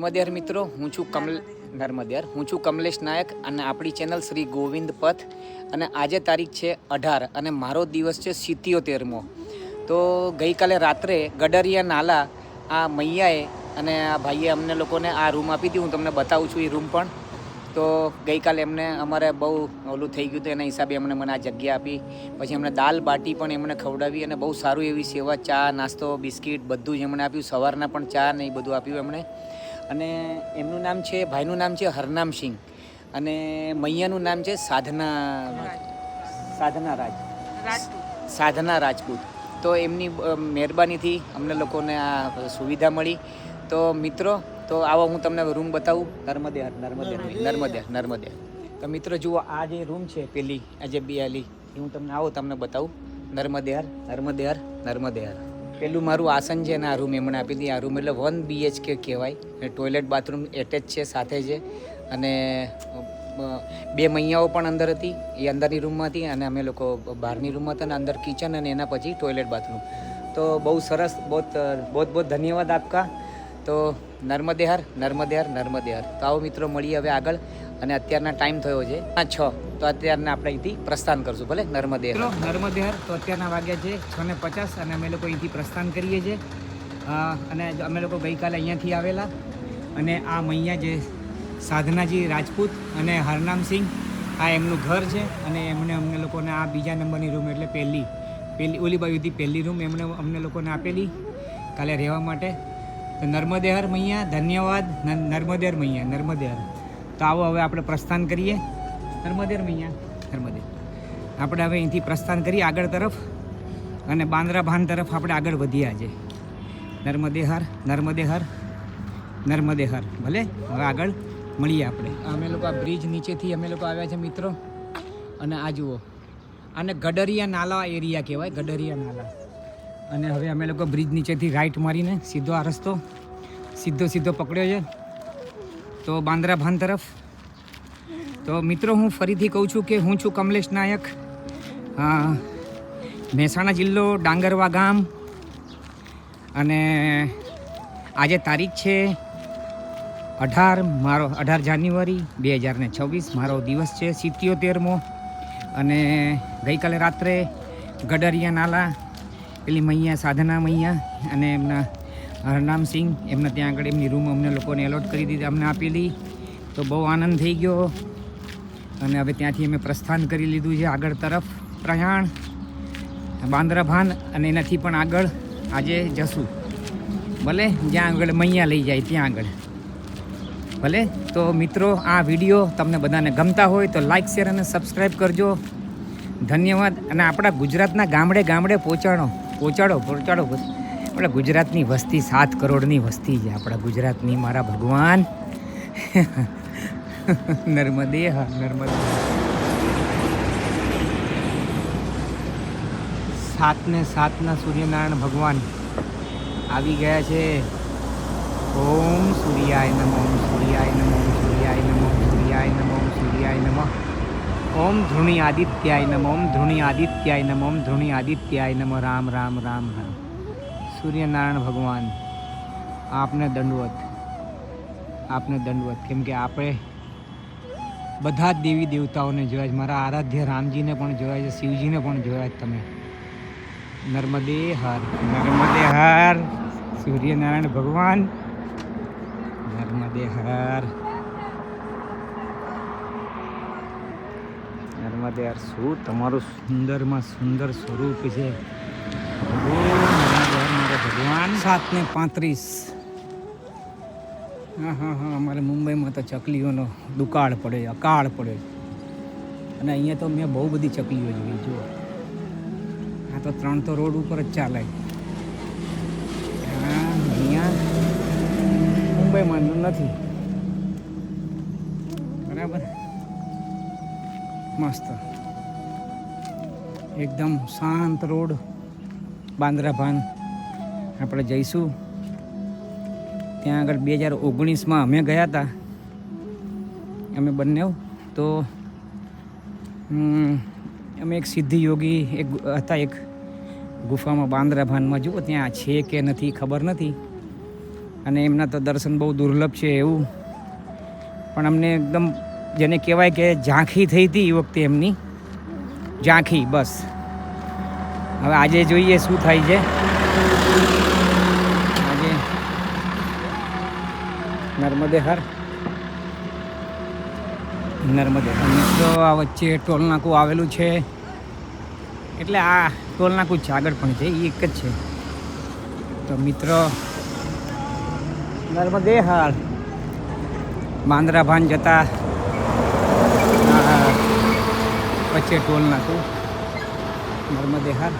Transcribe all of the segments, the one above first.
નર્મદેર મિત્રો, હું છું કમલેશ નાયક અને આપણી ચેનલ શ્રી ગોવિંદ પથ. અને આજે તારીખ છે 18 અને મારો દિવસ છે 77મો. તો ગઈકાલે રાત્રે ગડરિયા નાલા આ મૈયાએ અને આ ભાઈએ અમને લોકોને આ રૂમ આપી હતી. હું તમને બતાવું છું એ રૂમ પણ. તો ગઈકાલે એમને અમારે બહુ ઓલું થઈ ગયું હતું, એના હિસાબે એમણે મને આ જગ્યા આપી. પછી એમણે દાલ બાટી પણ એમણે ખવડાવી અને બહુ સારું એવી સેવા, ચા નાસ્તો બિસ્કિટ બધું જ એમણે આપ્યું. સવારના પણ ચા ને એ બધું આપ્યું એમણે. અને એમનું નામ છે, ભાઈનું નામ છે હરનામ સિંહ અને મૈયાનું નામ છે સાધના રાજપૂત. તો એમની મહેરબાનીથી અમને લોકોને આ સુવિધા મળી. તો મિત્રો, તો આવો હું તમને રૂમ બતાવું. નર્મદે. તો મિત્રો જુઓ, આ જે રૂમ છે પેલી આ જે બિયાલી હું તમને બતાવું. નર્મદે. પેલું મારું આસન છે ને આ રૂમ એમણે આપી હતી. આ રૂમ એટલે 1 BHK કહેવાય. ટોયલેટ બાથરૂમ એટેચ છે સાથે છે. અને 2 મૈયાઓ પણ અંદર હતી, એ અંદરની રૂમમાં હતી અને અમે લોકો બહારની રૂમમાં હતા. અને અંદર કિચન અને એના પછી ટોયલેટ બાથરૂમ. તો બહુ સરસ, બહુ ધન્યવાદ આપકા. તો નર્મદે હર. તો આવો મિત્રો, મળીએ હવે આગળ. અને અત્યારના ટાઈમ થયો છે 6, તો અત્યારના આપણે અહીંથી પ્રસ્થાન કરશું. ભલે નર્મદે હર. તો અત્યારના વાગ્યા છે 6:50 અને અમે લોકો અહીંથી પ્રસ્થાન કરીએ છીએ. અને અમે લોકો ગઈકાલે અહીંયાથી આવેલા. અને આ મૈયા જે સાધનાજી રાજપૂત અને હરનામસિંહ, આ એમનું ઘર છે. અને અમને લોકોને આ બીજા નંબરની રૂમ એટલે પહેલી ઓલી બાજુથી પહેલી રૂમ એમણે અમને લોકોને આપેલી કાલે રહેવા માટે. તો નર્મદે હર મૈયા, ધન્યવાદ. નર્મદે હર. તો આવો હવે આપણે પ્રસ્થાન કરીએ. નર્મદે આપણે હવે અહીંથી પ્રસ્થાન કરીએ આગળ તરફ અને બાંદ્રા ભાન તરફ આપણે આગળ વધ્યા છે. નર્મદે હર. ભલે હવે આગળ મળીએ આપણે. અમે લોકો આ બ્રિજ નીચેથી અમે લોકો આવ્યા છે મિત્રો. અને આ જુઓ, આને ગડરિયા નાલા એરિયા કહેવાય, ગડરિયા નાલા. અને હવે અમે લોકો બ્રિજ નીચેથી રાઈટ મારીને સીધો આ રસ્તો સીધો પકડ્યો છે તો બાંદ્રા ભાન તરફ. તો મિત્રો, હું ફરીથી કહું છું કે હું છું કમલેશ નાયક, મહેસાણા જિલ્લો, ડાંગરવા ગામ. અને આજે તારીખ છે 18 જાન્યુઆરી 2026. મારો દિવસ છે 77મો. અને ગઈકાલે રાત્રે ગડરિયા નાલા પેલી મૈયા સાધના મૈયા અને એમના હરનામસિંહ, એમને ત્યાં આગળ એમની રૂમ અમને લોકોને એલોટ કરી દીધી, અમને આપેલી. તો બહુ આનંદ થઈ ગયો. અને હવે ત્યાંથી અમે પ્રસ્થાન કરી લીધું છે આગળ તરફ પ્રયાણ બાંદ્રા ભાન. અને એનાથી પણ આગળ આજે જશું, ભલે જ્યાં આગળ મૈયા લઈ જાય ત્યાં આગળ. ભલે. તો મિત્રો, આ વિડીયો તમને બધાને ગમતા હોય તો લાઈક, શેર અને સબસ્ક્રાઈબ કરજો. ધન્યવાદ. અને આપણા ગુજરાતના ગામડે પહોંચાડો. આપણા ગુજરાતની વસ્તી 7 કરોડની વસ્તી છે આપણા ગુજરાતની, મારા ભગવાન. નર્મદે. 7 સૂર્યનારાયણ ભગવાન આવી ગયા છે. ઓમ સૂર્યાય નમઃ, ઓમ ધૃણી આદિત્યાય નમઃ, રામ. સૂર્યનારાયણ ભગવાન, આપને દંડવત. કેમ કે આપણે બધા જ દેવી દેવતાઓને જોયા છે. મારા આરાધ્ય રામજીને પણ જોયા છે, શિવજીને પણ જોયા છે તમે. નર્મદે હર. સૂર્યનારાયણ ભગવાન. નર્મદે હર. શું તમારું સુંદરમાં સુંદર સ્વરૂપ છે. ભગવાન. 7:35. અમારે મુંબઈમાં તો ચકલીઓનો અકાળ પડ્યો. અને અહીંયા તો મેં બહુ બધી ચકલીઓ જોઈ. જુઓ, આ તો 3 તો રોડ ઉપર જ ચાલે. અહીંયા મુંબઈમાં નથી. બરાબર, મસ્ત એકદમ શાંત રોડ. બાંદ્રા ભાન આપણે જઈશું. ત્યાં આગળ 2019માં અમે ગયા હતા, અમે બંને. તો અમે એક સિદ્ધિ યોગી હતા એક ગુફામાં બાંદ્રા ભાનમાં. જુઓ ત્યાં છે કે નથી ખબર નથી, અને એમના તો દર્શન બહુ દુર્લભ છે એવું, પણ અમને એકદમ જેને કહેવાય કે ઝાંખી થઈ હતી એ વખતે એમની ઝાંખી. બસ હવે આજે જોઈએ શું થાય છે. આજે નર્મદે હર મિત્રો આ વચ્ચે ટોલ નાકું આવેલું છે, એટલે આ ટોલ નાકું જ આગળ પણ છે, એ એક જ છે. તો મિત્રો નર્મદે હર બાંદ્રા ભાન જતા વચ્ચે ટોલ નાકું. નર્મદે હર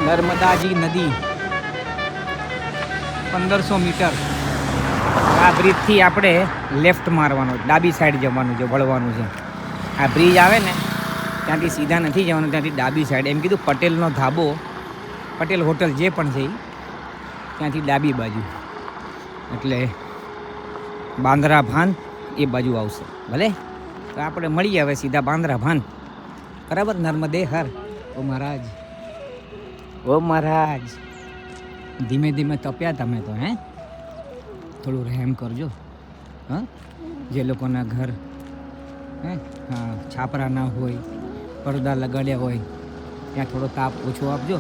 નર્મદાજી નદી 1500 મીટર. આ બ્રિજથી આપણે લેફ્ટ મારવાનો, ડાબી સાઈડ જવાનું છે, વળવાનું છે. આ બ્રિજ આવે ને ત્યાંથી સીધા નથી જવાનું, ત્યાંથી ડાબી સાઈડ. એમ કીધું પટેલનો ધાબો, પટેલ હોટલ જે પણ છે ત્યાંથી ડાબી બાજુ, એટલે બાંદ્રા ભાન એ બાજુ આવશે. ભલે તો આપણે મળીએ હવે સીધા બાંદ્રા ભાન. બરાબર. નર્મદે હર. ઓ મહારાજ, ઓ મહારાજ, ધીમે ધીમે તપ્યા તમે તો. થોડું રહેમ કરજો. હા, જે લોકોના ઘર છાપરા ના હોય, પડદા લગાડ્યા હોય, ત્યાં થોડો તાપ ઓછો આપજો.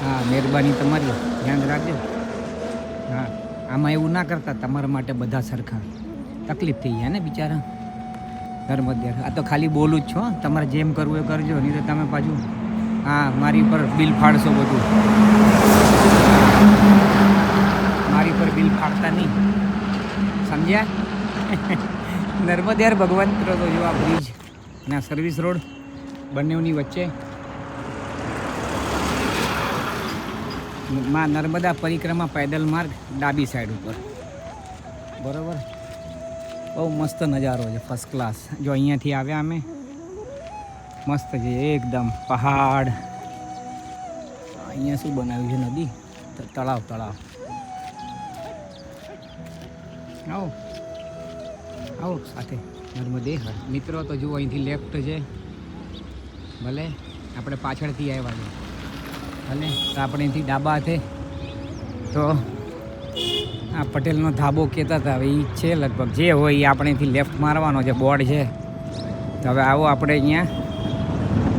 હા, મહેરબાની તમારી, ધ્યાન રાખજો. હા, આમાં એવું ના કરતા, તમારા માટે બધા સરખા. તકલીફ થઈ જાય ને બિચારા. નર્મદે. આ તો ખાલી બોલું જ છો, તમારે જેમ કરવું એ કરજો, નહીં તો તમે પાછું મારી પર બિલ ફાડશો બધું. મારી પર બિલ ફાડતા નહીં, સમજ્યા? નર્મદે ભગવાન તો જો આ બ્રિજ અને સર્વિસ રોડ બંનેની વચ્ચે માં નર્મદા પરિક્રમા પેદલ માર્ગ ડાબી સાઈડ ઉપર. બરાબર. બહુ મસ્ત નજારો છે, ફર્સ્ટ ક્લાસ. જો અહીંયાથી આવ્યા અમે, મસ્ત છે એકદમ પહાડ. અહીંયા શું બનાવ્યું છે? નદી, તળાવ. આવો સાથે નર્મદે હર. મિત્રો તો જુઓ અહીંથી લેફ્ટ છે, ભલે આપણે પાછળથી આવ્યા છે, ભલે તો આપણે અહીંથી ડાબા હાથે. તો આ પટેલનો ધાબો કહેતા હતા, હવે એ છે લગભગ, જે હોય એ આપણે અહીંથી લેફ્ટ મારવાનો છે, બોર્ડ છે. તો હવે આવો આપણે અહીંયા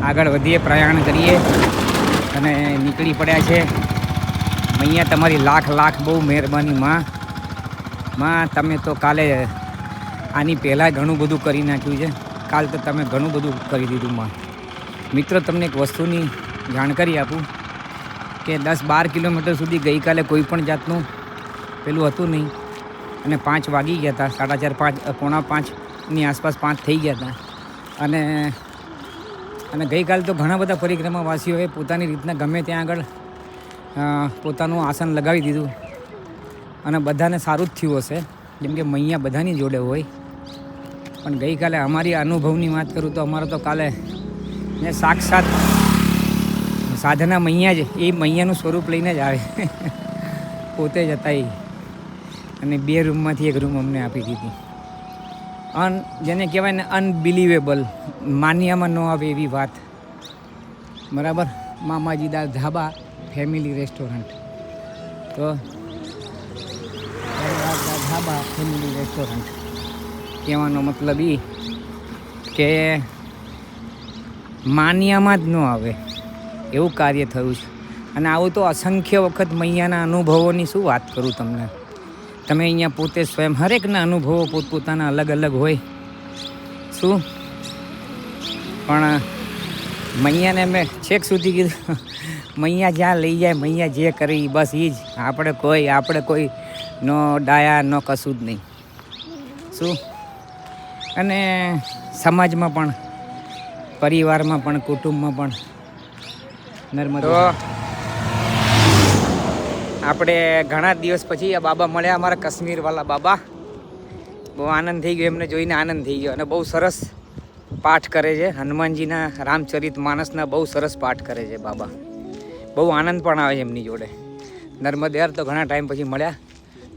આગળ વધીએ, પ્રયાણ કરીએ અને નીકળી પડ્યા છે. અહીંયા તમારી લાખ બહુ મહેરબાની માં. તમે તો કાલે આની પહેલાં ઘણું બધું કરી નાખ્યું છે. કાલ તો તમે ઘણું બધું કરી દીધું માં. મિત્રો તમને એક વસ્તુની જાણકારી આપું કે 10-12 કિલોમીટર સુધી ગઈકાલે કોઈ પણ જાતનું પેલું હતું નહીં, અને 5 વાગી ગયા હતા, 4:30, 5, પોણા 5ની આસપાસ 5 થઈ ગયા હતા. અને ગઈકાલે તો ઘણા બધા પરિક્રમાવાસીઓએ પોતાની રીતના ગમે ત્યાં આગળ પોતાનું આસન લગાવી દીધું, અને બધાને સારું જ થયું હશે, જેમ કે મૈયા બધાની જોડે હોય. પણ ગઈકાલે અમારી અનુભવની વાત કરું તો અમારો તો કાલે ને સાક્ષાત સાધના મૈયા જ, એ મૈયાનું સ્વરૂપ લઈને જ આવે પોતે જ હતા એ. અને 2 રૂમમાંથી 1 રૂમ અમને આપી દીધી. જેને કહેવાય ને અનબિલિવેબલ, માન્યામાં ન આવે એવી વાત. બરાબર. મામાજી દાલ ધાબા ફેમિલી રેસ્ટોરન્ટ. તો ધાબા ફેમિલી રેસ્ટોરન્ટ કહેવાનો મતલબ એ કે માન્યામાં જ ન આવે એવું કાર્ય થયું છે. અને આવું તો અસંખ્ય વખત મૈયાના અનુભવોની શું વાત કરું તમને. તમે અહીંયા પોતે સ્વયં હરેકના અનુભવો પોતપોતાના અલગ હોય શું. પણ મૈયાને મેં છેક સુધી કીધું, મૈયા જ્યાં લઈ જાય, મૈયા જે કરી બસ એ જ. આપણે કોઈ નો ડાયા નો કશું જ નહીં શું. અને સમાજમાં પણ, પરિવારમાં પણ, કુટુંબમાં પણ નર્મદા. આપણે ઘણા દિવસ પછી આ બાબા મળ્યા, અમારા કાશ્મીરવાળા બાબા. બહુ આનંદ થઈ ગયો એમને જોઈને, આનંદ થઈ ગયો. અને બહુ સરસ પાઠ કરે છે હનુમાનજીના, રામચરિત માનસના બહુ સરસ પાઠ કરે છે બાબા. બહુ આનંદ પણ આવે છે એમની જોડે. નર્મદે હર તો ઘણા ટાઈમ પછી મળ્યા.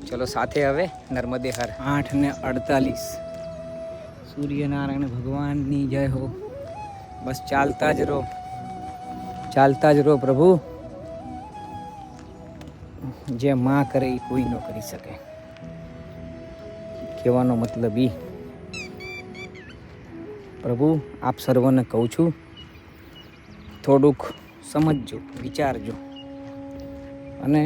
ચલો સાથે હવે નર્મદે હર. 8:48. સૂર્યનારાયણ ભગવાનની જય હો. બસ ચાલતા જ રહો પ્રભુ. જે માં કરે એ કોઈ ન કરી શકે. કહેવાનો મતલબ એ, પ્રભુ આપ સર્વને કહું છું, થોડુંક સમજજો, વિચારજો. અને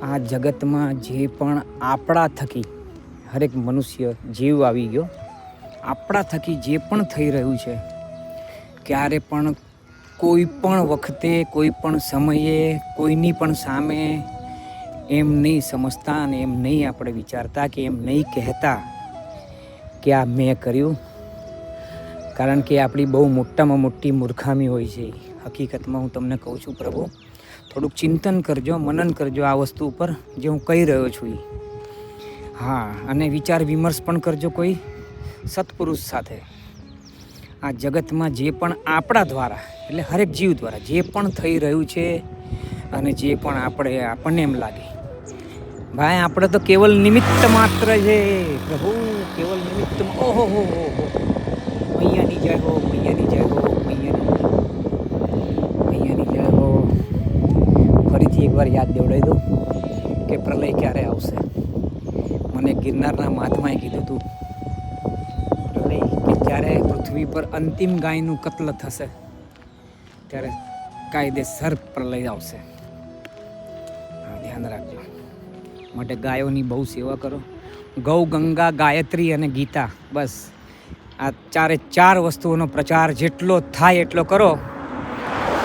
આ જગતમાં જે પણ આપણા થકી હરેક મનુષ્ય જીવ આવી ગયો, આપણા થકી જે પણ થઈ રહ્યું છે, ક્યારે પણ કોઈ પણ વખતે કોઈ પણ સમયે કોઈની પણ સામે એમ નહીં સમજતા અને એમ નહીં આપણે વિચારતા કે એમ નહીં કહેતા કે આ મેં કર્યું. કારણ કે આપણી બહુ મોટામાં મોટી મૂર્ખામી હોય છે. હકીકતમાં હું તમને કહું છું પ્રભુ, થોડુંક ચિંતન કરજો, મનન કરજો આ વસ્તુ ઉપર જે હું કહી રહ્યો છું એ. હા, અને વિચાર વિમર્શ પણ કરજો કોઈ સત્પુરુષ સાથે. આ જગતમાં જે પણ આપણા દ્વારા એટલે હરેક જીવ દ્વારા જે પણ થઈ રહ્યું છે અને જે પણ આપણને એમ લાગે, ભાઈ આપણે તો કેવલ નિમિત્ત માત્ર છે પ્રભુ, કેવલ નિમિત્ત. ઓહો હો હો હો, મૈયાની જય હો, મૈયાની જય હો, મૈયાની જય હો. ફરીથી એકવાર યાદ દેવડાવી દો કે પ્રલય ક્યારે આવશે. મને ગિરનારના મહાત્માએ કીધું હતું પ્રલય કે જ્યારે પૃથ્વી પર અંતિમ ગાયનું કત્લ થશે ત્યારે કાયદેસર પ્રલય આવશે. હા, ધ્યાન રાખજો. માટે ગાયોની બહુ સેવા કરો. ગૌ, ગંગા, ગાયત્રી અને ગીતા, બસ આ 4 વસ્તુઓનો પ્રચાર જેટલો થાય એટલો કરો.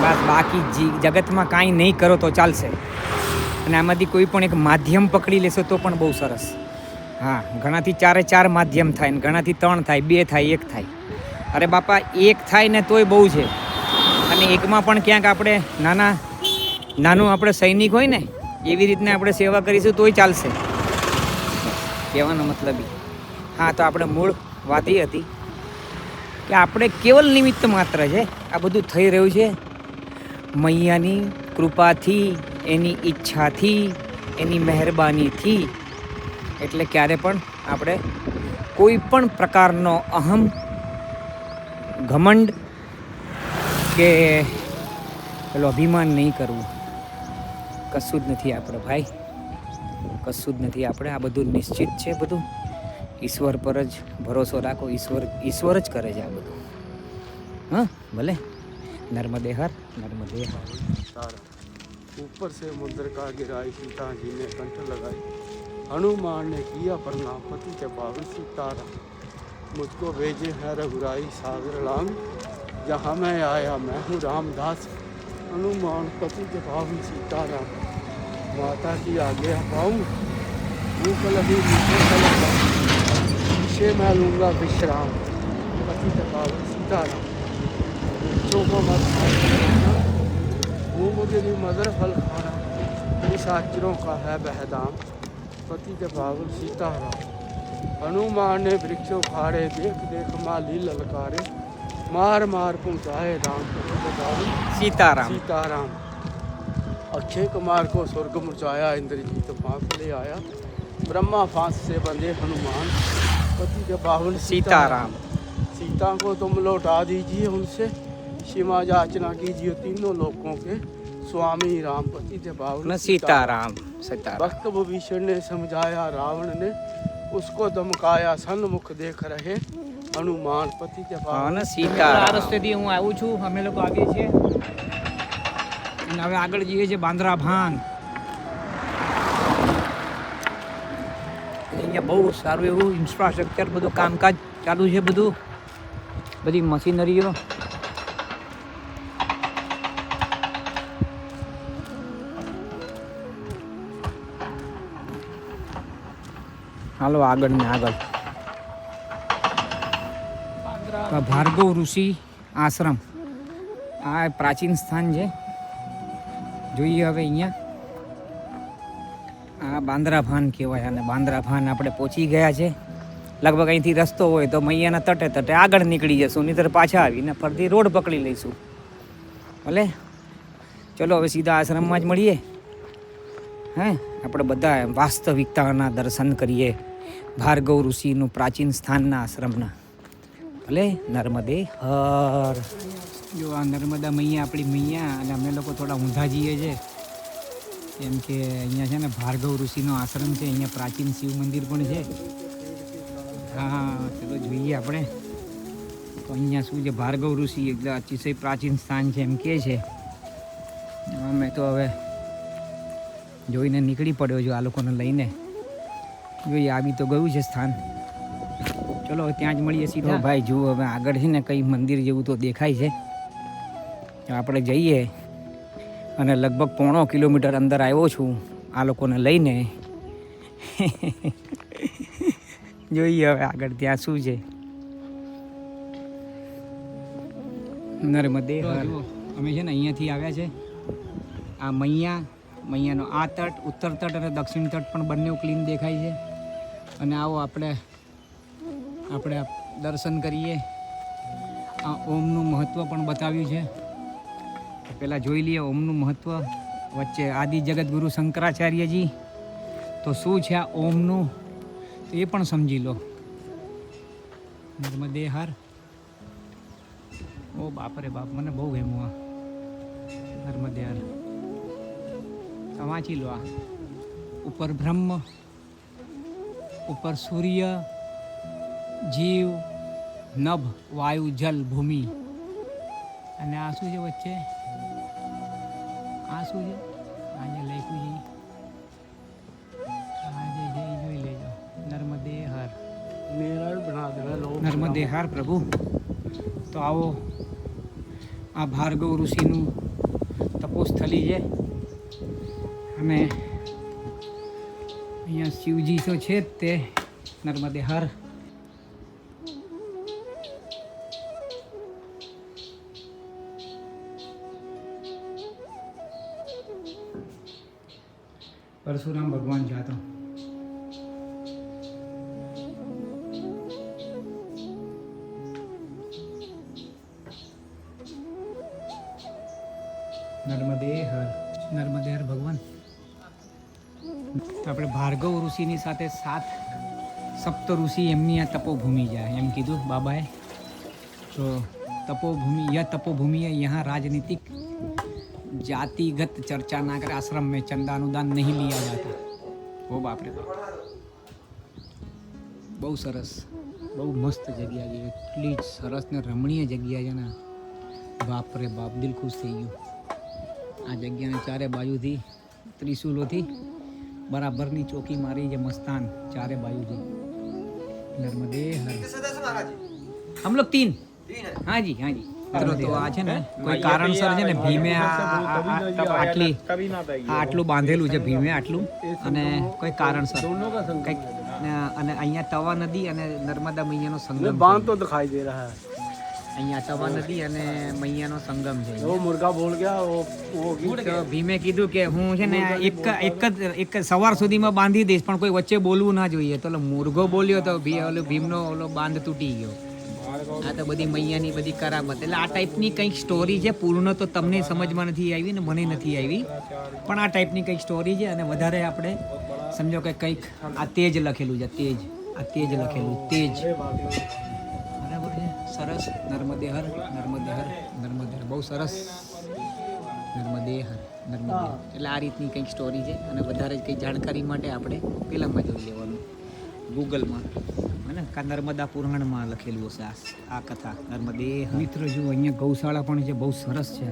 બસ બાકી જગતમાં કાંઈ નહીં કરો તો ચાલશે. અને આમાંથી કોઈ પણ એક માધ્યમ પકડી લેશો તો પણ બહુ સરસ. હા, ઘણાથી 4 માધ્યમ થાય ને ઘણાથી 3 થાય, 2 થાય, 1 થાય. અરે બાપા, 1 થાય ને તોય બહુ છે. અને એકમાં પણ ક્યાંક આપણે નાનું આપણે સૈનિક હોય ને એવી રીતના આપણે સેવા કરીશું તોય ચાલશે. કહેવાનો મતલબ એ. હા, તો આપણે મૂળ વાત એ હતી કે આપણે કેવલ નિમિત્ત માત્ર છે. આ બધું થઈ રહ્યું છે મૈયાની કૃપાથી, એની ઈચ્છાથી, એની મહેરબાનીથી. એટલે ક્યારે પણ આપણે કોઈ પણ પ્રકારનો અહમ, ઘમંડ કે પેલો અભિમાન નહીં કરવું. કશું જ નથી આપણે ભાઈ, કશું જ નથી આપણે. આ બધું નિશ્ચિત છે. બધું ઈશ્વર પર જ ભરોસો રાખો. ઈશ્વર જ કરે છે આ બધું. હા, ભલે. नर्मदे हर, नर्मदे हर. ऊपर से मुद्र का गिराई, सीता जी ने कंठ लगाई, हनुमान ने किया प्रणाम, पति के पावन सीताराम. मुझको भेजे है रघुराई सागर लांग, जहाँ मैं आया मैं हूँ रामदास. हनुमान पति के पावन सीताराम. माता की आज्ञा पाऊँ भूख लगी मुझे मैं लूँगा विश्राम. पति के पावन सीताराम. को मत वो मुझे मदर फल खाना, निशाचरों का है बहदाम. पति के पावन सीताराम. हनुमान ने वृक्षों खाड़े, देख देख माली ललकारे, मार मार पहुँचाए राम. पति के पावन सीताराम. सीताराम. अक्षय कुमार को स्वर्ग मुचाया, इंद्रजीत फांस ले आया, ब्रह्मा फांस से बंधे हनुमान. पति के पावन सीताराम. सीता को तुम लौटा दीजिए, उनसे क्षमा याचना कीजिए, तीनों लोकों के स्वामी राम. पति के पावन सीताराम. सीताराम. भक्त विभीषण ने समझाया, रावण ने उसको धमकाया, सन्मुख देख रहे हनुमान. पति के पावन सीताराम. આ રસ્તેથી હું આવું છું. અમે લોકો આવીએ છીએ અને હવે આગળ જઈએ છીએ બાંદ્રા ભાન. અહીંયા બહુ સારું એવું ઇન્ફ્રાસ્ટ્રક્ચર, બધું કામકાજ ચાલુ છે. બધી મશીનરીઓ. હાલો આગળ ને આગળ. ભાર્ગવ ઋષિ આશ્રમ, આ પ્રાચીન સ્થાન છે. જોઈએ હવે અહીંયા આ બાંદ્રા ભાન કહેવાય. અને બાંદ્રા ભાન આપણે પહોંચી ગયા છે. લગભગ અહીંથી રસ્તો હોય તો મૈયાના તટે આગળ નીકળી જશું, નહીંતર પાછા આવીને ફરતી રોડ પકડી લઈશું. ભલે, ચલો હવે સીધા આશ્રમમાં જ મળીએ. હે, આપણે બધા વાસ્તવિકતાના દર્શન કરીએ ભાર્ગવ ઋષિનું પ્રાચીન સ્થાનના આશ્રમના. ભલે, નર્મદે હર. જો આ નર્મદા મૈયા, આપણી મૈયા. અને અમે લોકો થોડા ઊંધા જઈએ છે કેમ કે અહીંયા છે ને ભાર્ગવ ઋષિનો આશ્રમ છે, અહીંયા પ્રાચીન શિવ મંદિર પણ છે. હા ચલો જોઈએ આપણે. તો અહીંયા શું છે, ભાર્ગવ ઋષિ એટલે અતિશય પ્રાચીન સ્થાન છે એમ કે છે. અમે તો હવે જોઈને નીકળી પડ્યો છું આ લોકોને લઈને. જોઈએ આવી તો ગયું છે સ્થાન. ચલો ત્યાં જ મળીએ સીધા. ભાઈ જુઓ હવે આગળ છે ને કંઈ મંદિર જેવું તો દેખાય છે. આપણે જઈએ અને લગભગ 0.5 કિલોમીટર અંદર આવ્યો છું આ લોકોને લઈને. જોઈએ હવે આગળ ત્યાં શું છે. નર્મદે હર. અમે છે ને અહીંયાથી આવ્યા છે. આ મૈયાનો આ તટ, ઉત્તર તટ અને દક્ષિણ તટ પણ બંને ક્લીન દેખાય છે. અને આવો આપણે દર્શન કરીએ. આ ઓમનું મહત્ત્વ પણ બતાવ્યું છે. પહેલાં જોઈ લઈએ ઓમનું મહત્ત્વ. વચ્ચે આદિ જગતગુરુ શંકરાચાર્યજી. તો શું છે આ ઓમનું, તો એ પણ સમજી લો. નર્મદે હર. ઓ બાપરે બાપ, મને બહુ ગમ્યું આ નર્મદે હર. વાંચી લો. આ ઉપર બ્રહ્મ, ઉપર સૂર્ય, જીવ, નભ, વાયુ, જલ, ભૂમિ. અને આ શું છે વચ્ચે? આ શું છે? આજે લખ્યું છે, આજે જે જોઈ લેજો. નર્મદે હર. मेरा बना देना लोग. નર્મદે હર પ્રભુ. તો આવો, આ ભાર્ગવ ઋષિનું તપોસ્થલી છે. અને અહીંયા શિવજી તો છે જ તે. નર્મદે હર. પરશુરામ ભગવાન જાતો. નર્મદે હર. નર્મદે હર ભગવાન. તો આપણે ભાર્ગવ ઋષિની સાથે 7 ઋષિ એમની આ તપોભૂમિ જાય એમ કીધું બાબાએ. તો તપોભૂમિ यहाँ राजनीतिक जातिगत चर्चा ना कर, आश्रम में चंदा अनुदान नहीं लिया जाता. ઓ બાપરે બાપ, બહુ સરસ, બહુ મસ્ત જગ્યા છે. એટલી જ સરસ ને રમણીય જગ્યા છે ને, બાપરે બાપ, દિલ ખુશ થઈ ગયું. આ જગ્યાને ચારે બાજુથી ત્રિશુલોથી બરાબરની ચોકી મારી છે. મસ્તાન ચારે બાજુથી. નર્મદે હર. हम लोग 3. हाँ जी हाँ जी. તો આ છે ને કોઈ કારણસર છે ને ભીમે આટલું બાંધેલું છે. ભીમે આટલું, અને કોઈ કારણસર કંઈક. અને અહીંયા તવા નદી અને નર્મદા મૈયાનો સંગમ. बांध तो दिखाई दे रहा है. અહીંયા તવા નદી અને મૈયાનો સંગમ છે. वो मुर्गा बोल गया वो તો ભીમે કીધું કે હું છે ને એક સવાર સુધીમાં બાંધી દઈશ, પણ કોઈ વચ્ચે બોલવું ના જોઈએ. તો મુર્ગો બોલ્યો તો ભીમનો ઓલો બાંધ તૂટી ગયો. આ તો બધી મૈયાની બધી કરામત. એટલે આ ટાઈપની કંઈક સ્ટોરી છે. પૂર્ણ તો તમને સમજમાં નથી આવી ને મને નથી આવી, પણ આ ટાઈપની કંઈક સ્ટોરી છે. અને વધારે આપણે સમજો કે કંઈક આ તેજ લખેલું છે. તેજ, આ તેજ લખેલું, તેજ. બરાબર છે. સરસ. નર્મદે હર. નર્મદે હર. નર્મદે હર. બહુ સરસ. નર્મદે હર. નર્મદે હર. એટલે આ રીતની કંઈક સ્ટોરી છે. અને વધારે કંઈક જાણકારી માટે આપણે પેલામાં જોઈ લેવાનું, ગૂગલમાં. ને નર્મદા પુરાણમાં લખેલું હશે આ કથા. નર્મદે. મિત્રો જુઓ, અહીંયા ગૌશાળા પણ છે, બહુ સરસ છે.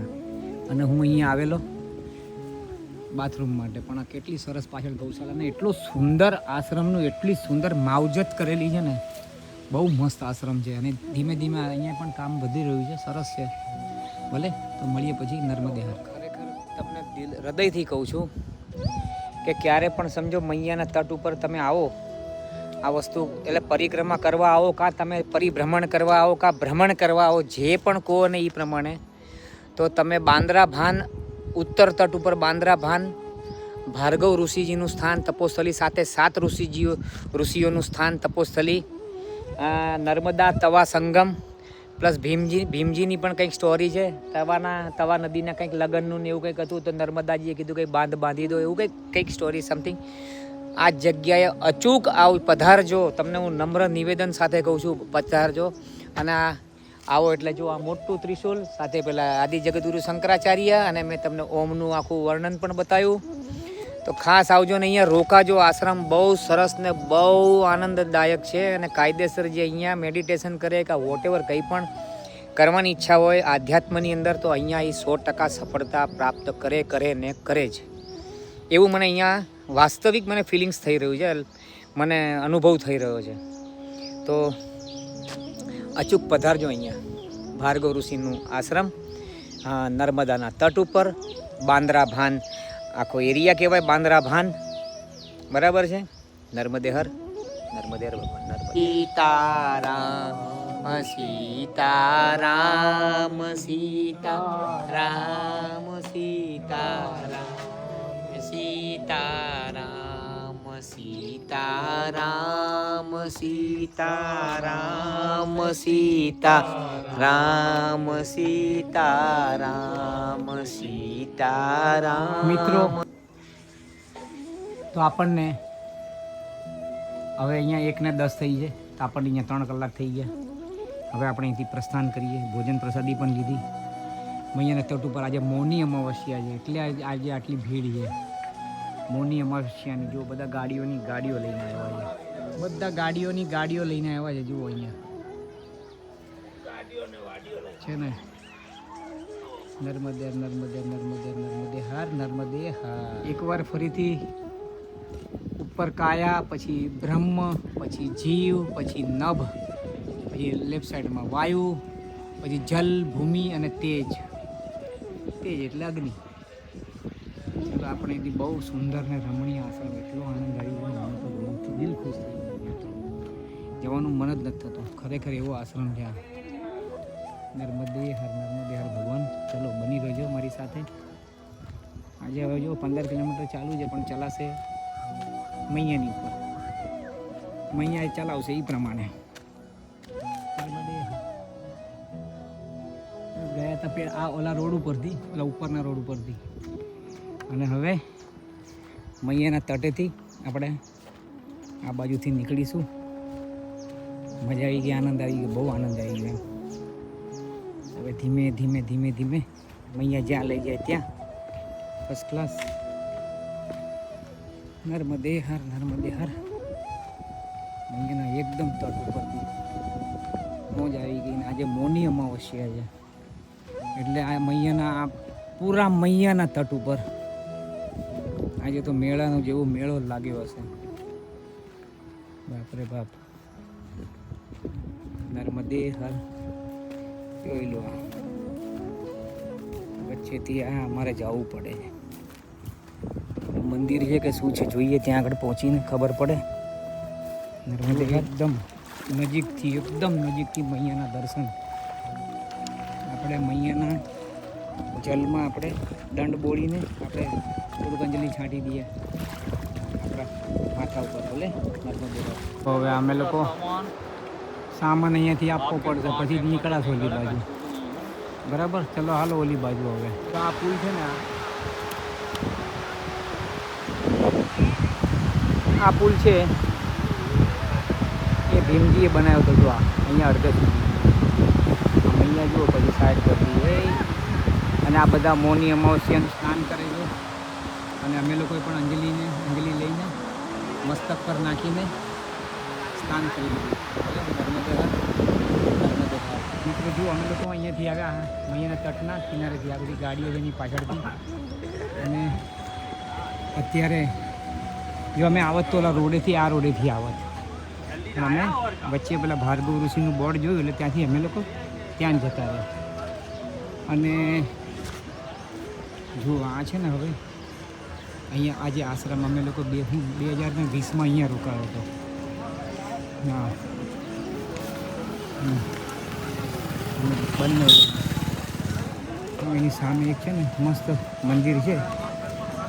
અને હું અહીંયા આવેલો બાથરૂમ માટે, પણ આ કેટલી સરસ પાછળ ગૌશાળા ને એટલો સુંદર આશ્રમનું એટલી સુંદર માવજત કરેલી છે ને, બહુ મસ્ત આશ્રમ છે. અને ધીમે ધીમે અહીંયા પણ કામ વધી રહ્યું છે. સરસ છે. ભલે તો મળીએ પછી નર્મદે હર. ખરેખર તમને હૃદયથી કહું છું કે ક્યારે પણ સમજો મૈયાના તટ ઉપર તમે આવો, આ વસ્તુ એટલે પરિક્રમા કરવા આવો, કાં તમે પરિભ્રમણ કરવા આવો, કાં ભ્રમણ કરવા આવો, જે પણ કહો ને એ પ્રમાણે, તો તમે બાંદ્રા ભાન, ઉત્તર તટ ઉપર બાંદ્રા ભાન, ભાર્ગવ ઋષિજીનું સ્થાન તપોસ્થલી, સાથે 7 ઋષિઓનું સ્થાન તપોસ્થલી, નર્મદા તવા સંગમ, પ્લસ ભીમજીની પણ કંઈક સ્ટોરી છે. તવા નદીના કંઈક લગ્નનું ને એવું કંઈક હતું, તો નર્મદાજીએ કીધું કંઈક બાંધી દો, એવું કંઈક સ્ટોરી સમથિંગ. આ જગ્યાએ અચૂક પધારજો. તમને હું નમ્ર નિવેદન સાથે કહું છું, પધારજો. અને આવો એટલે જો આ મોટું ત્રિશુલ, સાથે પેલા આદિ જગતગુરુ શંકરાચાર્ય, અને મેં તમને ઓમનું આખું વર્ણન પણ બતાવ્યું. તો ખાસ આવજો ને અહીંયા રોકાજો. આશ્રમ બહુ સરસ ને બહુ આનંદદાયક છે અને કાયદેસર જે અહીંયા મેડિટેશન કરે કે વોટ એવર કંઈ પણ કરવાની ઈચ્છા હોય આધ્યાત્મની અંદર તો અહીંયા એ 100% સફળતા પ્રાપ્ત કરે ને કરે જ. એવું મને અહીંયા વાસ્તવિક મને ફિલિંગ્સ થઈ રહ્યું છે, મને અનુભવ થઈ રહ્યો છે. તો અચૂક પધારજો અહીંયા ભાર્ગવ ઋષિનું આશ્રમ, નર્મદાના તટ ઉપર, બાંદ્રા ભાન આખો એરિયા કહેવાય, બાંદ્રા ભાન, બરાબર છે. નર્મદે હર ભગવાન સીતારામ સીતારામ સીતારામ સીતારામ સીતારામ સીતારામ સીતારામ સીતારામ સીતારામ સીતારામ. મિત્રો તો આપણને હવે અહીંયા 1:10 થઈ છે, તો આપણને અહીંયા 3 કલાક થઈ ગયા. હવે આપણે અહીંથી પ્રસ્થાન કરીએ. ભોજન પ્રસાદી પણ લીધી. અહીંયાના તટ ઉપર આજે મૌની અમાવસ્યા છે, એટલે આજે આટલી ભીડ છે. મૌની અમાવસ્યાની જો બધા ગાડીઓ લઈને આવ્યા છે, બધા ગાડીઓ લઈને આવ્યા છે. જુઓ અહીંયા છે ને નર્મદે નર્મદે નર્મદે નર્મદે હાર નર્મદે હાર. એકવાર ફરીથી ઉપર કાયા, પછી બ્રહ્મ, પછી જીવ, પછી નભ, પછી લેફ્ટ સાઈડમાં વાયુ, પછી જલ, ભૂમિ અને તેજ. તેજ એટલે અગ્નિ. ચલો આપણે એથી બહુ સુંદર ને રમણીય આશ્રમ, એટલો આનંદ આવી ગયો, મને તો દિલથી દિલ ખુશ થઈ ગયું. જવાનું મન જ નથી થતું. ખરેખર એવો આશ્રમ છે. નર્મદે હર ભગવાન. ચલો બની રહેજો મારી સાથે. આજે હવે જો 15 કિલોમીટર ચાલુ છે, પણ ચલાશે મૈયાની ઉપર. મૈયા ચલાવશે એ પ્રમાણે. ગયા હતા આ ઓલા રોડ ઉપરથી, ઓલા ઉપરના રોડ ઉપરથી, અને હવે મૈયાના તટેથી આપણે આ બાજુથી નીકળીશું. મજા આવી ગઈ, આનંદ આવી ગયો, બહુ આનંદ આવી ગયો. હવે ધીમે ધીમે ધીમે ધીમે મૈયા જ્યાં લઈ જાય ત્યાં ફર્સ્ટ ક્લાસ. નર્મદે હર મૈયાના એકદમ તટ ઉપરથી મોજ આવી ગઈ. આજે મૌની અમાવસ્યા છે, એટલે આ મૈયાના પૂરા મૈયાના તટ ઉપર આજે તો મેળાનો જેવો મેળો લાગ્યો હશે. બાપરે બાપ. નર્મદે હર. જોઈ લો, વચ્ચેથી આ અમારે જવું પડે છે. મંદિર છે કે શું છે જોઈએ, ત્યાં આગળ પહોંચીને ખબર પડે. નર્મદે એકદમ નજીકથી મૈયાના દર્શન. આપણે મૈયાના જલમાં આપણે દંડ બોળીને આપણે થોડુંક અંજલિ છાંટી દઈએ આપણા માથા ઉપર. બોલે નર્મદે. હવે અમે લોકો સામાન અહીંયાથી આપવો પડશે, પછી નીકળાશ ઓલી બાજુ. બરાબર, ચલો હાલો ઓલી બાજુ. હવે તો આ પુલ છે ને, આ પુલ છે એ ભીમજીએ બનાવ્યો હતો. જો અહીંયા અડધે અહીંયા જુઓ, પછી સાઈડ કરતી અને આ બધા મૌની અમાવસ્યાનું સ્નાન કરે છે. અને અમે લોકોએ પણ અંજલિ લઈને મસ્તક પર નાખીને સ્નાન કરી દીધું. મિત્રો જુઓ, અમે લોકો અહીંયાથી આવ્યા અહીંયાના તટના કિનારેથી, આ બધી ગાડીઓ એની પાછળથી. અને અત્યારે જો અમે આવત તો ઓલા રોડેથી, આ રોડેથી આવત, પણ અમે વચ્ચે પેલા ભાર્ગવ ઋષિનું બોર્ડ જોયું, એટલે ત્યાંથી અમે લોકો ત્યાં જતા રહ્યા. અને જો આ છે ને, હવે અહીંયા આજે આશ્રમ અમે લોકો 2020માં અહીંયા રોકાયો હતો. હા, બંને એની સામે એક છે ને મસ્ત મંદિર છે.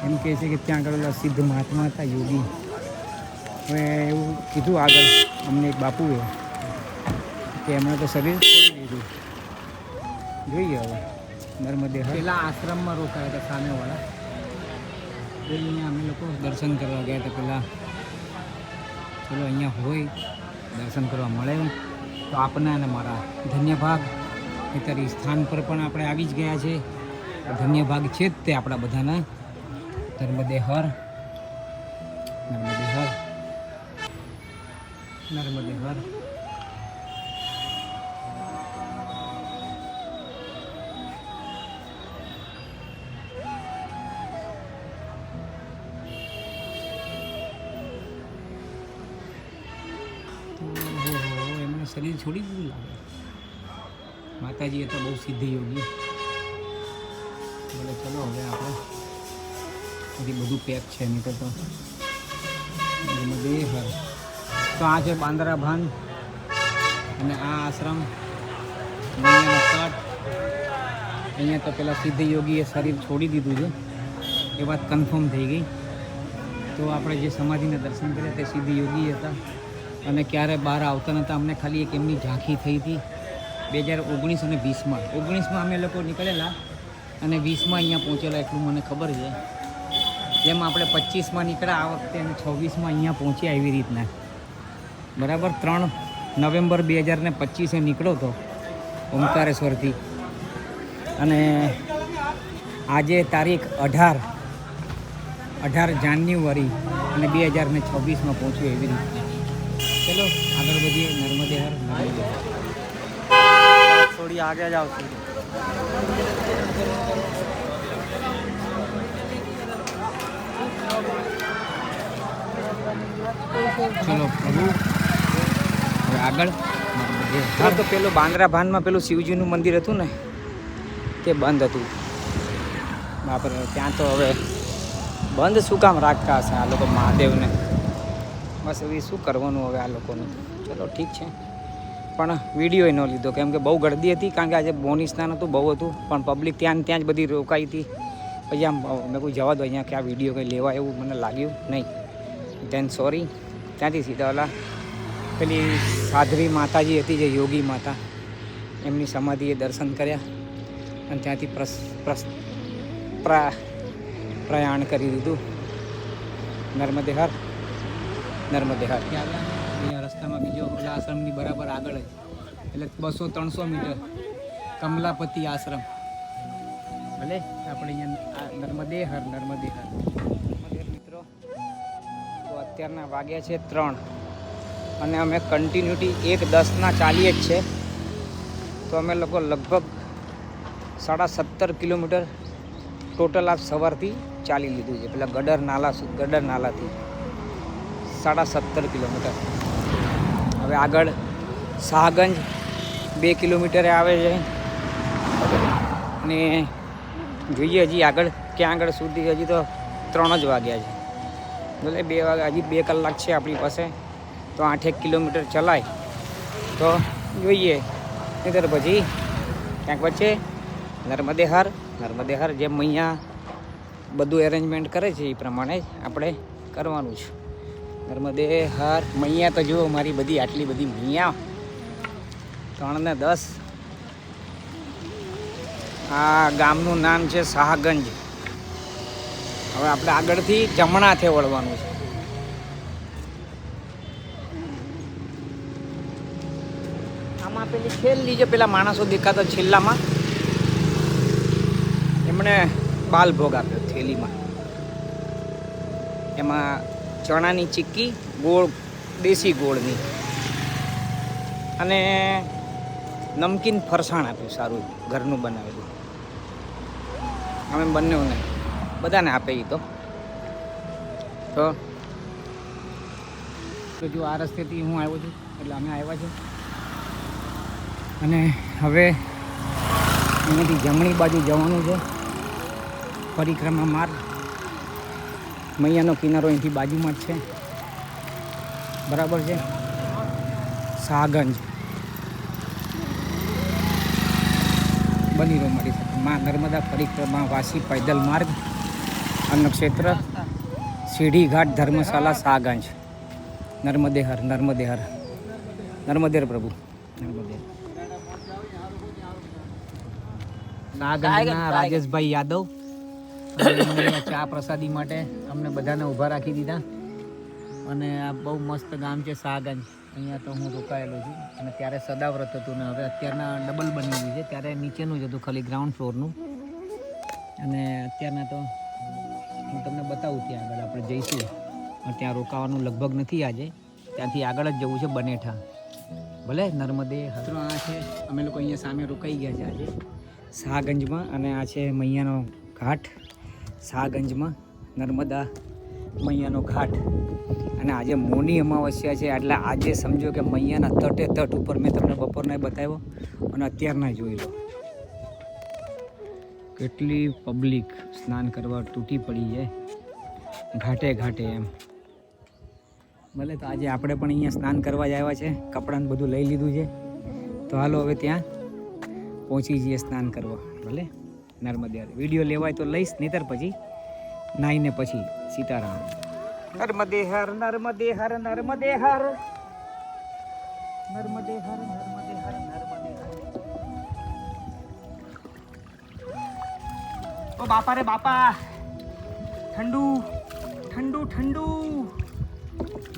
એમ કહે છે કે ત્યાં આગળ સિદ્ધ મહાત્મા હતા, યોગી. હવે એવું કીધું આગળ અમને એક બાપુએ કે એમણે તો શરીર છોડી દીધું. જોઈએ હવે નર્મદે. પહેલાં આશ્રમમાં રોકાયા હતા સામેવાળા, અહીંયા અમે લોકો દર્શન કરવા ગયા હતા પહેલાં. ચલો અહીંયા હોય દર્શન કરવા મળે તો આપને અને મારા ધન્ય ભાગ. અત્યારે સ્થાન પર પણ આપણે આવી જ ગયા છે. ધન્ય ભાગ છે જ તે આપણા બધાના. નર્મદે હર નર્મદે હર, નર્મદે હર. એમને શરીર છોડી દીધું લાગે. માતાજી એ તો બહુ સિદ્ધ યોગી. બોલે ચલો હવે આપણે બધી બધું પેક છે નહીં તો નર્મદે હર. તો આ છે બાંદ્રા ભાન અને આ આશ્રમ મૈયાનો તટ. અહીંયા તો પેલા સિદ્ધ યોગીએ શરીર છોડી દીધું છે એ વાત કન્ફર્મ થઈ ગઈ. તો આપણે જે સમાધિના દર્શન કર્યા તે સિદ્ધ યોગી હતા અને ક્યારે બહાર આવતા નહોતા. અમને ખાલી એક એમની ઝાંખી થઈ હતી 2019 અને 20માં. 19માં અમે લોકો નીકળેલા અને 20માં અહીંયા પહોંચેલા એટલું મને ખબર છે. જેમ આપણે 25માં નીકળ્યા આ વખતે અને 26માં અહીંયા પહોંચ્યા એવી રીતના. બરાબર 3 નવેમ્બર 2025 નીકળ્યો હતો ઓમકારેશ્વરથી અને આજે તારીખ 18 જાન્યુઆરી અને 2026માં પહોંચ્યું એવી રીતે. ચલો આગળ વધીએ. નર્મદે હર, નર્મદે હર. થોડી આગે જાઓ. ચલો પ્રભુ હવે આગળ. હા તો પેલું બાંદ્રા ભાનમાં પેલું શિવજીનું મંદિર હતું ને તે બંધ હતું. બાપરે ત્યાં તો હવે બંધ શું કામ રાખતા હશે આ લોકો મહાદેવને? બસ હવે શું કરવાનું હવે આ લોકોનું. ચલો ઠીક છે પણ વિડીયો ન લીધો કેમ કે બહુ ગળદી હતી. કારણ કે આજે બોની સ્નાન હતું, બહુ હતું પણ પબ્લિક ત્યાં જ બધી રોકાઈ હતી. પછી આમ મેં કોઈ જવા દો અહીંયા કે આ વિડીયો કંઈ લેવા એવું મને લાગ્યું નહીં. Then sorry. ત્યાંથી સીધા ઓલા પેલી સાધ્વી માતાજી હતી જે યોગી માતા એમની સમાધિએ દર્શન કર્યા અને ત્યાંથી પ્રયાણ કરી દીધું. નર્મદે હર, નર્મદે હર. અહીંયા રસ્તામાં બીજો ઓલા આશ્રમની બરાબર આગળ જ એટલે 200-300 મીટર કમલાપતિ આશ્રમ. ભલે આપણે અહીંયા નર્મદે હર, નર્મદે હર. મિત્રો તો અત્યારના વાગ્યા છે 3 અને અમે કન્ટિન્યુટી 1:10ના ચાલીએ જ છે. તો અમે લોકો લગભગ 17.5 કિલોમીટર ટોટલ આ સવારથી ચાલી લીધું છે. પેલા ગડર નાલાથી 17.5 કિલોમીટર. હવે આગળ શાહગંજ 2 કિલોમીટરે આવે છે અને જોઈએ હજી આગળ ક્યાં આગળ સુધી. હજી તો 3 જ વાગ્યા છે. ભલે 2 વાગ્યા, હજી 2 કલાક છે આપણી પાસે. તો 8 કિલોમીટર ચલાય તો જોઈએ, નહીંતર પછી ક્યાંક વચ્ચે નર્મદે હર, નર્મદે હર. જેમ અહીંયા બધું એરેન્જમેન્ટ કરે છે એ પ્રમાણે જ આપણે કરવાનું છે. નર્મદે હર. મૈયા તો જુઓ મારી બધી આટલી બધી મૈયા 3 ને 10. આ ગામનું નામ છે શાહગંજ. હવે આપણે આગળથી જમણાથે વળવાનું છે. આમાં પેલી છેલ્લી જે પેલા માણસો દેખાતા છેલ્લામાં એમણે બાલ ભોગ આપ્યો થેલીમાં. એમાં ચણાની ચીક્કી, ગોળ, દેશી ગોળની અને નમકીન ફરસાણ આપ્યું સારું ઘરનું બનાવેલું. અમે બંનેઓને બધાને આપે એ તો જો આ રસ્તેથી હું આવ્યો છું એટલે અમે આવ્યા છીએ અને હવે અહીંયાથી જમણી બાજુ જવાનું છે. પરિક્રમા માર્ગ. મૈયાનો કિનારો અહીંથી બાજુમાં જ છે. બરાબર છે. શાહગંજ બની રહો મારી સાથે. માં નર્મદા પરિક્રમા વાસી પૈદલ માર્ગ અન્નક્ષેત્ર સીઢી ઘાટ ધર્મશાલા શાહગંજ. નર્મદે હર, નર્મદે હર, નર્મદે હર પ્રભુ, નર્મદે. શાહગંજના રાજેશભાઈ યાદવ ચા પ્રસાદી માટે અમને બધાને ઊભા રાખી દીધા અને આ બહુ મસ્ત ગામ છે શાહગંજ. અહીંયા તો હું રોકાયેલો છું અને ત્યારે સદાવ્રત હતું ને હવે અત્યારના ડબલ બની ગયું છે. ત્યારે નીચેનું જ હતું ખાલી ગ્રાઉન્ડ ફ્લોરનું અને અત્યારના તો હું તમને બતાવું ત્યાં આગળ આપણે જઈશું પણ ત્યાં રોકાવાનું લગભગ નથી આજે, ત્યાંથી આગળ જ જવું છે બનેઠા. ભલે નર્મદે મિત્રો આ છે, અમે લોકો અહીંયા સામે રોકાઈ ગયા છે આજે શાહગંજમાં, અને આ છે મૈયાનો ઘાટ શાહગંજમાં, નર્મદા મૈયાનો ઘાટ. અને આજે મૌની અમાવસ્યા છે એટલે આજે સમજો કે મૈયાના તટે તટ ઉપર મેં તમને બપોરના બતાવ્યો અને અત્યારના જોઈ લો કેટલી પબ્લિક સ્નાન કરવા તૂટી પડી છે ઘાટે ઘાટે એમ. ભલે તો આજે આપણે પણ અહીંયા સ્નાન કરવા જ આવ્યા છે, કપડાને બધું લઈ લીધું છે, તો હાલો હવે ત્યાં પહોંચી જઈએ સ્નાન કરવા. ભલે નર્મદે વિડીયો લેવાય તો લઈશ, નહીતર પછી નાઈને પછી સીતારામ. નર્મદે હર નર્મદે હર નર્મદે હર નર્મદે હર નર્મદે હર નર્મદે હર. ઓ બાપા રે બાપા, ઠંડુ ઠંડુ ઠંડુ.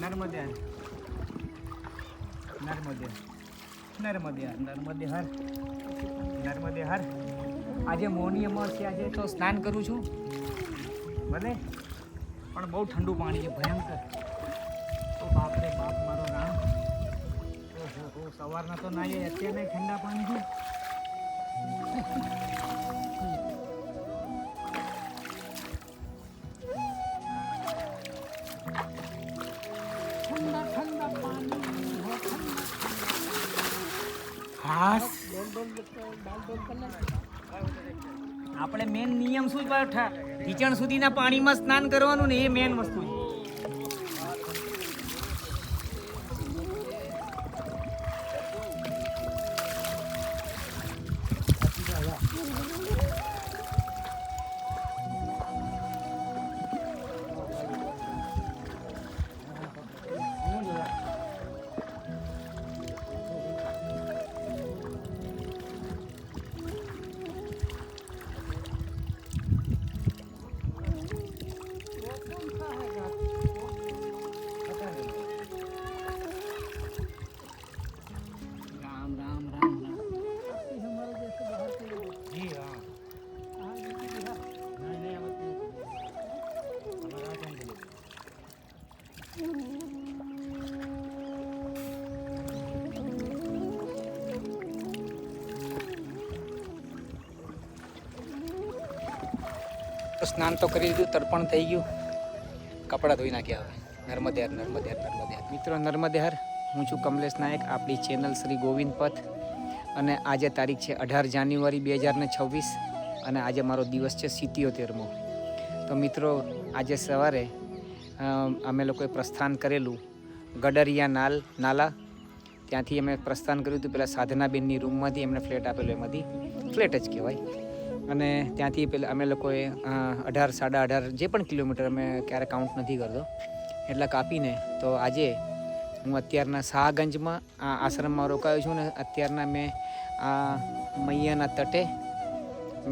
નર્મદે નર્મદે નર્મદે નર્મદે હર નર્મદે હર. આજે મૌની અમાવસ્યા છે તો સ્નાન કરું છું, ભલે પણ બહુ ઠંડુ પાણી છે, ભયંકર. તો બાપ રે બાપ મારો રામ, ઓહો સવારના તો ના જાય, અત્યારે ઠંડા પાણી છે. ઠંડા ઠંડા પાણી. હાસ આપણે મેન નિયમ શું છે, ઢીચણ સુધીના પાણીમાં સ્નાન કરવાનું ને, એ મેન વસ્તુ છે. સ્નાન તો કરી લીધું, તર્પણ થઈ ગયું, કપડાં ધોઈ નાખ્યા. હવે નર્મદે હર નર્મદે હર નર્મદે હર. મિત્રો નર્મદે હર, હું છું કમલેશ નાયક, આપણી ચેનલ શ્રી ગોવિંદ પથ. અને આજે તારીખ છે 18 જાન્યુઆરી 2026 અને આજે મારો દિવસ છે 77મો. તો મિત્રો આજે સવારે અમે લોકોએ પ્રસ્થાન કરેલું ગડરિયા નાલા, ત્યાંથી અમે પ્રસ્થાન કર્યું હતું પેલા સાધનાબેનની રૂમમાંથી, એમને ફ્લેટ આપેલો, એમાંથી ફ્લેટ જ કહેવાય. અને ત્યાંથી પેલા અમે લોકોએ 18 સાડા 18 જે પણ કિલોમીટર, અમે ક્યારે કાઉન્ટ નથી કરતો, એટલા કાપીને તો આજે હું અત્યારના શાહગંજમાં આ આશ્રમમાં રોકાયો છું. ને અત્યારના મેં આ મૈયાના તટે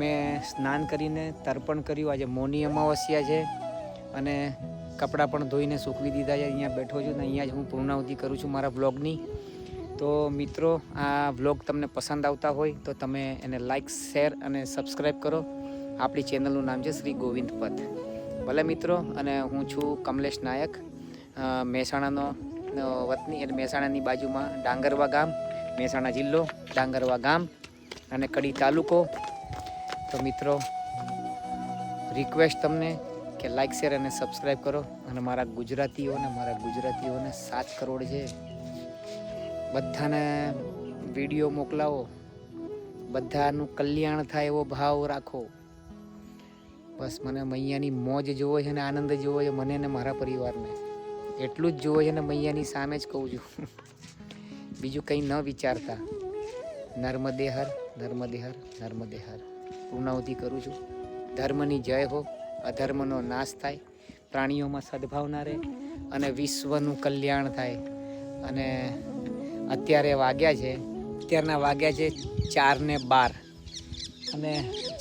મેં સ્નાન કરીને તર્પણ કર્યું. આજે મૌની અમાવસ્યા છે અને કપડાં પણ ધોઈને સૂકવી દીધા છે. અહીંયા બેઠો છું ને અહીંયા જ હું પૂર્ણાહુતિ કરું છું મારા વ્લોગની. તો મિત્રો આ વ્લોગ તમને પસંદ આવતા હોય તો તમે એને લાઈક, શેર અને સબસ્ક્રાઈબ કરો. આપણી ચેનલનું નામ છે શ્રી ગોવિંદ પથ. ભલે મિત્રો, અને હું છું કમલેશ નાયક, મહેસાણાનો વતની, એટલે મહેસાણાની બાજુમાં ડાંગરવા ગામ, મહેસાણા જિલ્લો, ડાંગરવા ગામ અને કડી તાલુકો. તો મિત્રો રિક્વેસ્ટ તમને કે લાઈક, શેર અને સબસ્ક્રાઈબ કરો. અને મારા ગુજરાતીઓને 7 કરોડ છે, બધાને વિડીયો મોકલાવો, બધાનું કલ્યાણ થાય એવો ભાવ રાખો. બસ મને મૈયાની મોજ જોવો છે ને આનંદ જોવો છે, મને ને મારા પરિવારને એટલું જ જોવો છે ને મૈયાની સામે જ કહું છું, બીજું કંઈ ન વિચારતા. નર્મદે હર નર્મદે હર નર્મદે હર. પૂર્ણાહુતિ કરું છું. ધર્મની જય હો, અધર્મનો નાશ થાય, પ્રાણીઓમાં સદભાવના રહે અને વિશ્વનું કલ્યાણ થાય. અને અત્યારના વાગ્યા છે 4:12 અને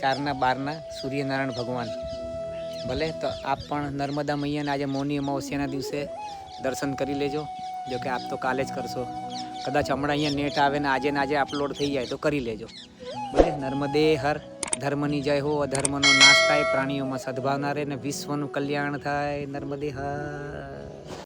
4:12 સૂર્યનારાયણ ભગવાન. ભલે તો આપ પણ નર્મદા મૈયાને આજે મૌની અમાવસ્યાના દિવસે દર્શન કરી લેજો. જો કે આપ તો કાલે જ કરશો, કદાચ હમણાં અહીંયા નેટ આવે ને આજે અપલોડ થઈ જાય તો કરી લેજો. ભલે નર્મદે હર ધર્મની જય હો, અધર્મનો નાશ થાય, પ્રાણીઓમાં સદભાવના રહે ને વિશ્વનું કલ્યાણ થાય. નર્મદે હર.